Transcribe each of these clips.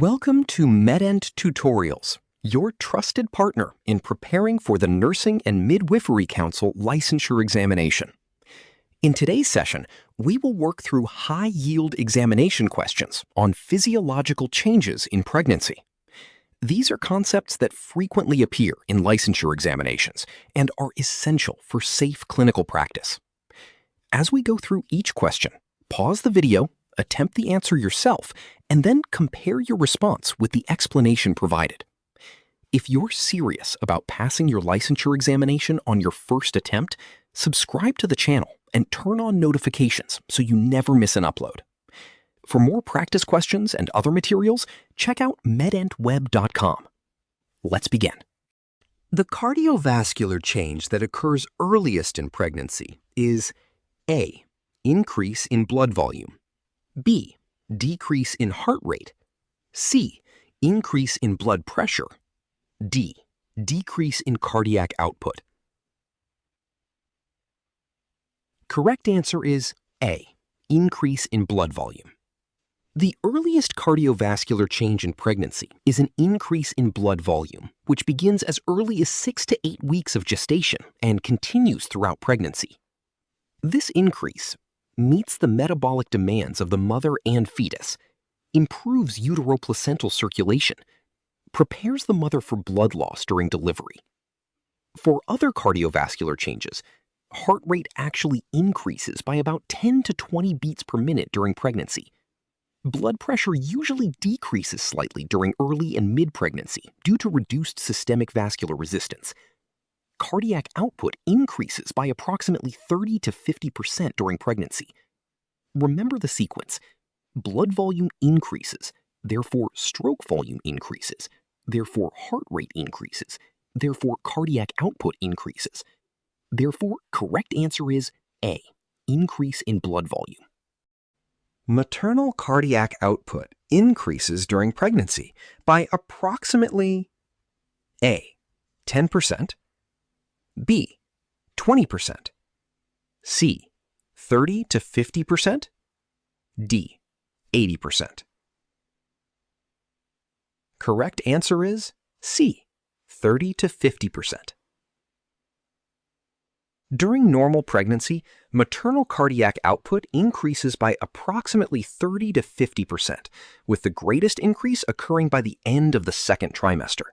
Welcome to Medent Tutorials, your trusted partner in preparing for the Nursing and Midwifery Council Licensure Examination. In today's session, we will work through high-yield examination questions on physiological changes in pregnancy. These are concepts that frequently appear in licensure examinations and are essential for safe clinical practice. As we go through each question, pause the video, attempt the answer yourself, and then compare your response with the explanation provided. If you're serious about passing your licensure examination on your first attempt, subscribe to the channel and turn on notifications so you never miss an upload. For more practice questions and other materials, check out medentweb.com. Let's begin. The cardiovascular change that occurs earliest in pregnancy is A. Increase in blood volume, B. Decrease in heart rate, C. Increase in blood pressure, D. Decrease in cardiac output. Correct answer is A. Increase in blood volume. The earliest cardiovascular change in pregnancy is an increase in blood volume, which begins as early as 6 to 8 weeks of gestation and continues throughout pregnancy. This increase meets the metabolic demands of the mother and fetus, improves uteroplacental circulation, prepares the mother for blood loss during delivery. For other cardiovascular changes, heart rate actually increases by about 10 to 20 beats per minute during pregnancy. Blood pressure usually decreases slightly during early and mid-pregnancy due to reduced systemic vascular resistance. Cardiac output increases by approximately 30 to 50% during pregnancy. Remember the sequence. Blood volume increases, therefore stroke volume increases, therefore heart rate increases, therefore cardiac output increases. Therefore, correct answer is A. Increase in blood volume. Maternal cardiac output increases during pregnancy by approximately A. 10%, B. 20%, C. 30 to 50%, D. 80%. Correct answer is C. 30 to 50%. During normal pregnancy, maternal cardiac output increases by approximately 30 to 50%, with the greatest increase occurring by the end of the second trimester.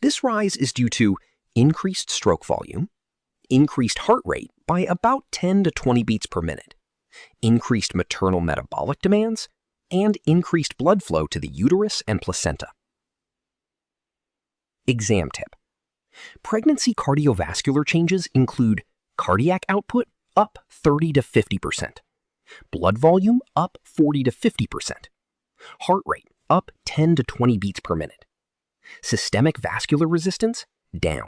This rise is due to increased stroke volume, increased heart rate by about 10 to 20 beats per minute, increased maternal metabolic demands, and increased blood flow to the uterus and placenta. Exam tip. Pregnancy cardiovascular changes include cardiac output up 30 to 50%, blood volume up 40 to 50%, heart rate up 10 to 20 beats per minute, systemic vascular resistance down.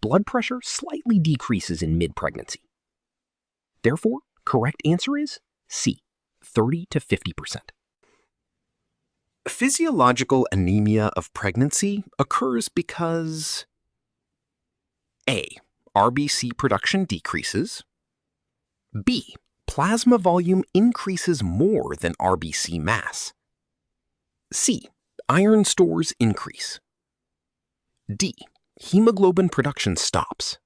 Blood pressure slightly decreases in mid-pregnancy. Therefore, correct answer is C, 30 to 50%. Physiological anemia of pregnancy occurs because A. RBC production decreases, B. Plasma volume increases more than RBC mass, C. Iron stores increase, D. Hemoglobin production stops.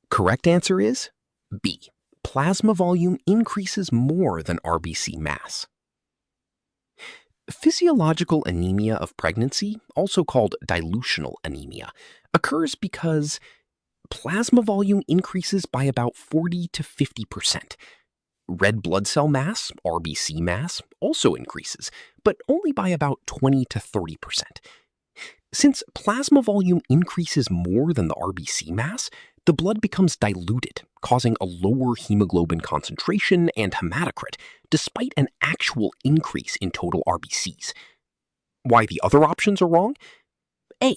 Correct answer is B. Plasma volume increases more than RBC mass. Physiological anemia of pregnancy, also called dilutional anemia, occurs because plasma volume increases by about 40 to 50%. Red blood cell mass, RBC mass, also increases, but only by about 20 to 30%. Since plasma volume increases more than the RBC mass, the blood becomes diluted, causing a lower hemoglobin concentration and hematocrit, despite an actual increase in total RBCs. Why the other options are wrong? A.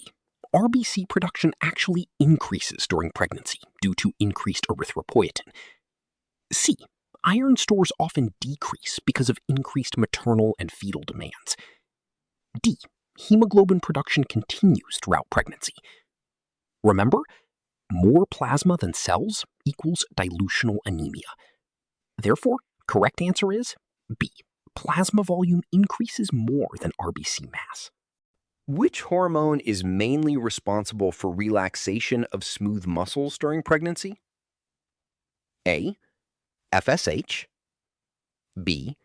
RBC production actually increases during pregnancy due to increased erythropoietin. C. Iron stores often decrease because of increased maternal and fetal demands. D. Hemoglobin production continues throughout pregnancy. Remember, more plasma than cells equals dilutional anemia. Therefore, correct answer is B. plasma volume increases more than RBC mass. Which hormone is mainly responsible for relaxation of smooth muscles during pregnancy? A. FSH. B.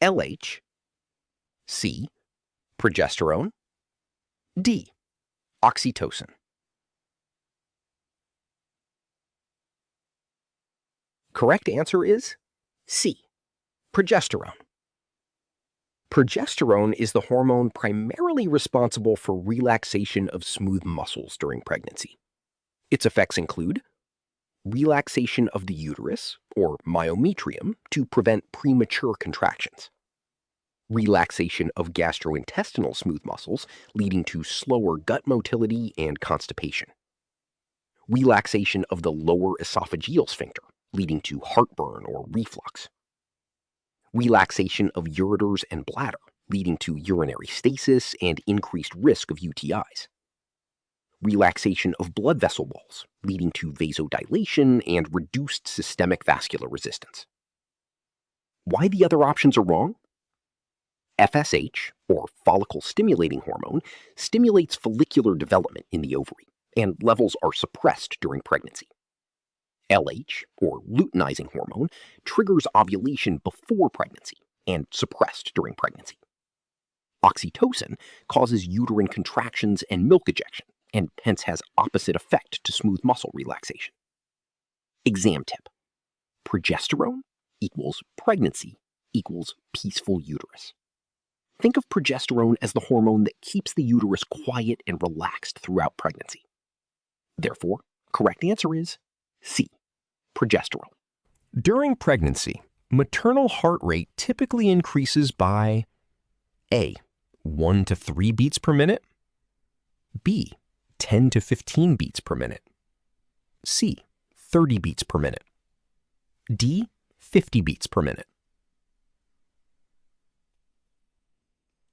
LH. C. Progesterone. D. Oxytocin. Correct answer is C. Progesterone. Progesterone is the hormone primarily responsible for relaxation of smooth muscles during pregnancy. Its effects include relaxation of the uterus, or myometrium, to prevent premature contractions, relaxation of gastrointestinal smooth muscles, leading to slower gut motility and constipation, relaxation of the lower esophageal sphincter, leading to heartburn or reflux, relaxation of ureters and bladder, leading to urinary stasis and increased risk of UTIs, relaxation of blood vessel walls, leading to vasodilation and reduced systemic vascular resistance. Why the other options are wrong? FSH, or follicle-stimulating hormone, stimulates follicular development in the ovary, and levels are suppressed during pregnancy. LH, or luteinizing hormone, triggers ovulation before pregnancy and suppressed during pregnancy. Oxytocin causes uterine contractions and milk ejection, and hence has opposite effect to smooth muscle relaxation. Exam tip: progesterone equals pregnancy equals peaceful uterus. Think of progesterone as the hormone that keeps the uterus quiet and relaxed throughout pregnancy. Therefore, correct answer is C. Progesterone. During pregnancy, maternal heart rate typically increases by A. 1 to 3 beats per minute, B. 10 to 15 beats per minute, C. 30 beats per minute, D. 50 beats per minute.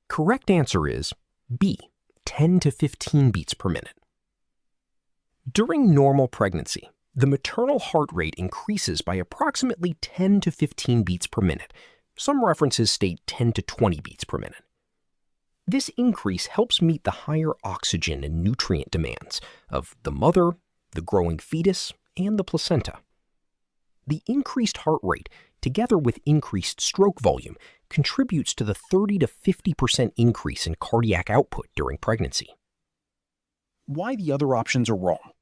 Correct answer is B. 10 to 15 beats per minute. During normal pregnancy, the maternal heart rate increases by approximately 10 to 15 beats per minute. Some references state 10 to 20 beats per minute. This increase helps meet the higher oxygen and nutrient demands of the mother, the growing fetus, and the placenta. The increased heart rate, together with increased stroke volume, contributes to the 30 to 50% increase in cardiac output during pregnancy. Why the other options are wrong?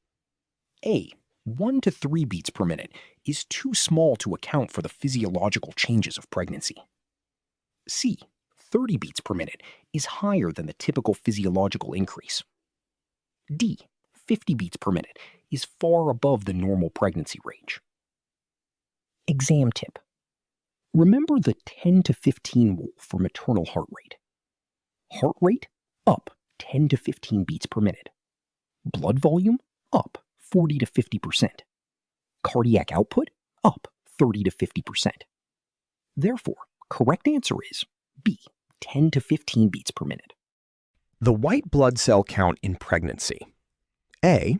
A. 1 to 3 beats per minute is too small to account for the physiological changes of pregnancy. C. 30 beats per minute is higher than the typical physiological increase. D. 50 beats per minute is far above the normal pregnancy range. Exam tip: remember the 10 to 15 rule for maternal heart rate. Heart rate up 10 to 15 beats per minute. Blood volume up 40 to 50%. Cardiac output up 30 to 50%. Therefore, correct answer is B. 10 to 15 beats per minute. The white blood cell count in pregnancy. A.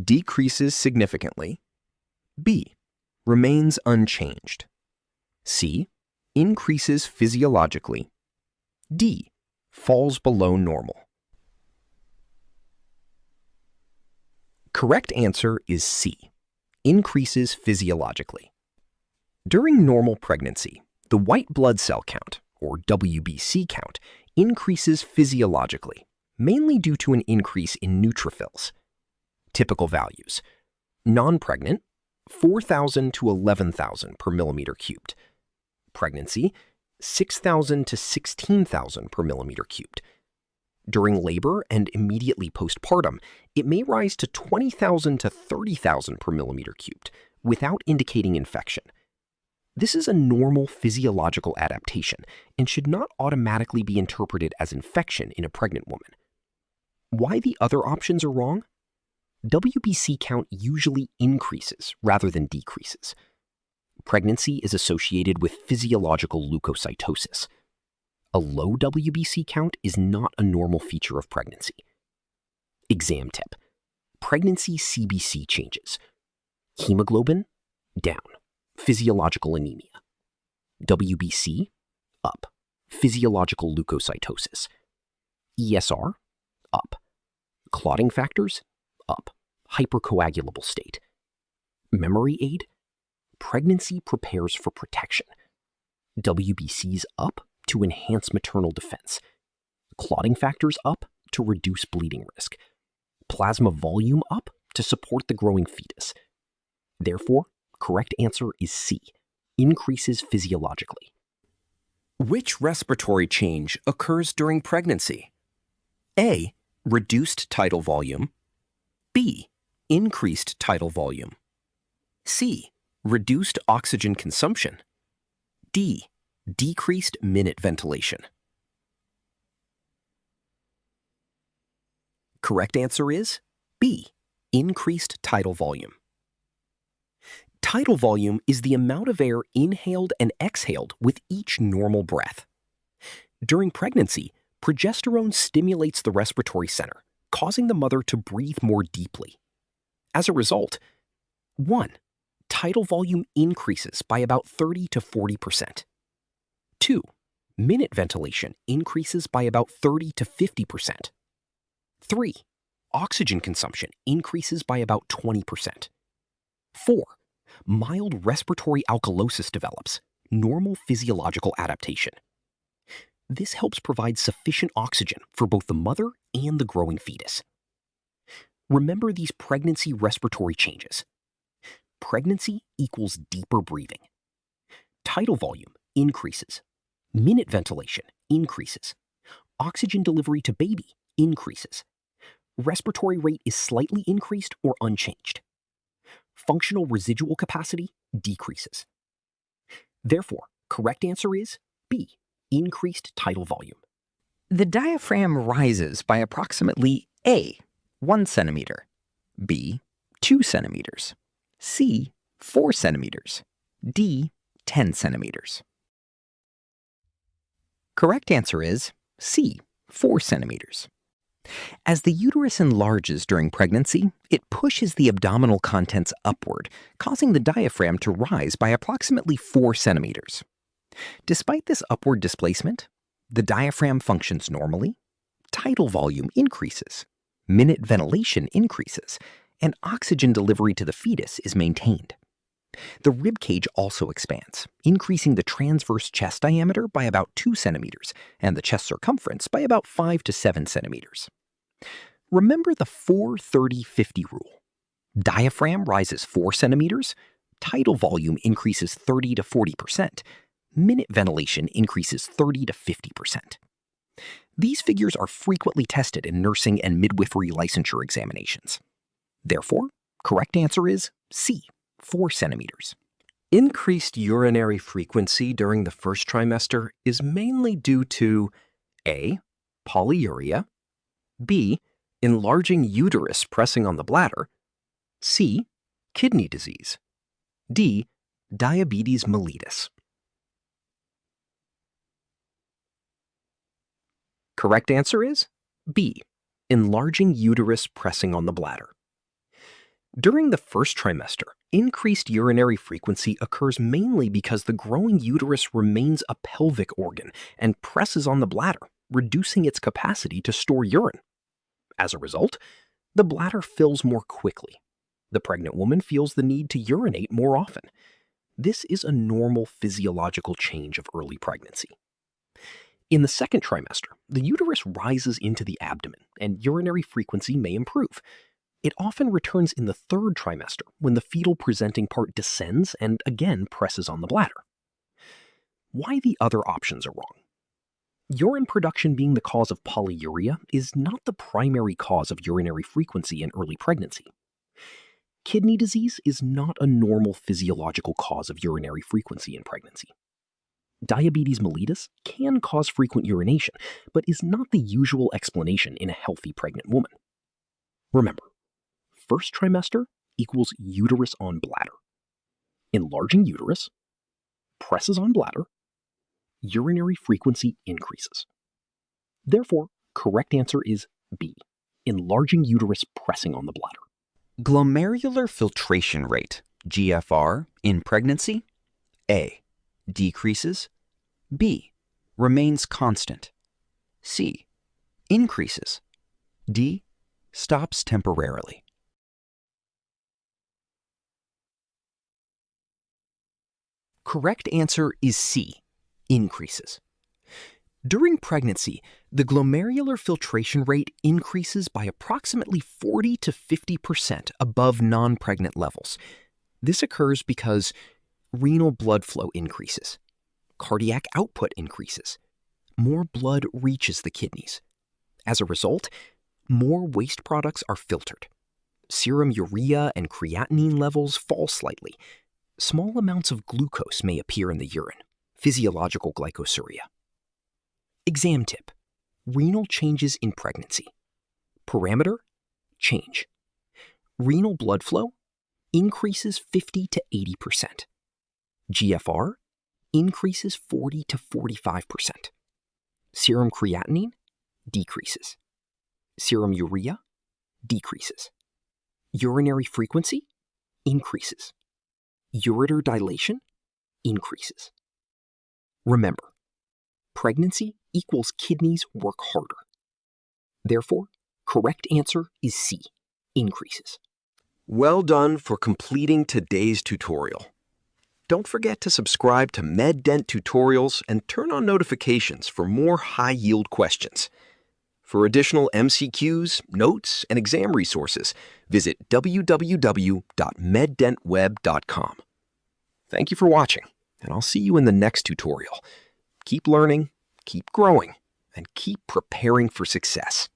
Decreases significantly. B. Remains unchanged. C. Increases physiologically. D. Falls below normal. Correct answer is C. Increases physiologically. During normal pregnancy, the white blood cell count, or WBC count, increases physiologically, mainly due to an increase in neutrophils. Typical values: non-pregnant, 4,000 to 11,000 per millimeter cubed. Pregnancy, 6,000 to 16,000 per millimeter cubed. During labor and immediately postpartum, it may rise to 20,000 to 30,000 per millimeter cubed without indicating infection. This is a normal physiological adaptation and should not automatically be interpreted as infection in a pregnant woman. Why the other options are wrong? WBC count usually increases rather than decreases. Pregnancy is associated with physiological leukocytosis. A low WBC count is not a normal feature of pregnancy. Exam tip: pregnancy CBC changes. Hemoglobin, down. Physiological anemia. WBC, up. physiological leukocytosis. ESR, up. Clotting factors, up. Hypercoagulable state. Memory aid, pregnancy prepares for protection. WBCs up to enhance maternal defense. Clotting factors up to reduce bleeding risk. Plasma volume up to support the growing fetus. Therefore, correct answer is C, increases physiologically. Which respiratory change occurs during pregnancy? A, reduced tidal volume. B, increased tidal volume. C, reduced oxygen consumption. D, decreased minute ventilation. Correct answer is B, increased tidal volume. Tidal volume is the amount of air inhaled and exhaled with each normal breath. During pregnancy, progesterone stimulates the respiratory center, causing the mother to breathe more deeply. As a result, 1. Tidal volume increases by about 30 to 40%. 2. Minute ventilation increases by about 30 to 50%. 3. Oxygen consumption increases by about 20%. 4. Mild respiratory alkalosis develops, normal physiological adaptation. This helps provide sufficient oxygen for both the mother and the growing fetus. Remember these pregnancy respiratory changes. Pregnancy equals deeper breathing. Tidal volume increases. Minute ventilation increases. Oxygen delivery to baby increases. Respiratory rate is slightly increased or unchanged. Functional residual capacity decreases. Therefore, correct answer is B, increased tidal volume. The diaphragm rises by approximately A, 1 centimeter, B, 2 centimeters, C, 4 centimeters, D, 10 centimeters. Correct answer is C, 4 centimeters. As the uterus enlarges during pregnancy, it pushes the abdominal contents upward, causing the diaphragm to rise by approximately 4 centimeters. Despite this upward displacement, the diaphragm functions normally, tidal volume increases, minute ventilation increases, and oxygen delivery to the fetus is maintained. The rib cage also expands, increasing the transverse chest diameter by about 2 centimeters and the chest circumference by about 5 to 7 centimeters. Remember the 4-30-50 rule. Diaphragm rises 4 centimeters, tidal volume increases 30 to 40%, minute ventilation increases 30 to 50%. These figures are frequently tested in nursing and midwifery licensure examinations. Therefore, correct answer is C, 4 centimeters. Increased urinary frequency during the first trimester is mainly due to A, polyuria, B, enlarging uterus pressing on the bladder, C, kidney disease, D, diabetes mellitus. Correct answer is B, enlarging uterus pressing on the bladder. During the first trimester, increased urinary frequency occurs mainly because the growing uterus remains a pelvic organ and presses on the bladder, reducing its capacity to store urine. As a result, the bladder fills more quickly. The pregnant woman feels the need to urinate more often. This is a normal physiological change of early pregnancy. In the second trimester, the uterus rises into the abdomen and urinary frequency may improve. It often returns in the third trimester when the fetal presenting part descends and again presses on the bladder. Why the other options are wrong? Urine production being the cause of polyuria is not the primary cause of urinary frequency in early pregnancy. Kidney disease is not a normal physiological cause of urinary frequency in pregnancy. Diabetes mellitus can cause frequent urination, but is not the usual explanation in a healthy pregnant woman. Remember, first trimester equals uterus on bladder. Enlarging uterus, presses on bladder, urinary frequency increases. Therefore, correct answer is B, enlarging uterus pressing on the bladder. Glomerular filtration rate, GFR, in pregnancy? A, decreases, B, remains constant. C. Increases. D. Stops temporarily. Correct answer is C, increases. During pregnancy, the glomerular filtration rate increases by approximately 40 to 50% above non-pregnant levels. This occurs because renal blood flow increases, cardiac output increases, more blood reaches the kidneys. As a result, more waste products are filtered. Serum urea and creatinine levels fall slightly. Small amounts of glucose may appear in the urine, physiological glycosuria. Exam tip: renal changes in pregnancy. Parameter: change. Renal blood flow increases 50 to 80%. GFR increases 40 to 45%. Serum creatinine decreases. Serum urea decreases. Urinary frequency increases. Ureter dilation increases. Remember, pregnancy equals kidneys work harder. Therefore, correct answer is C, increases. Well done for completing today's tutorial. Don't forget to subscribe to Medent tutorials and turn on notifications for more high-yield questions. For additional MCQs, notes, and exam resources, visit www.meddentweb.com. Thank you for watching, and I'll see you in the next tutorial. Keep learning, keep growing, and keep preparing for success.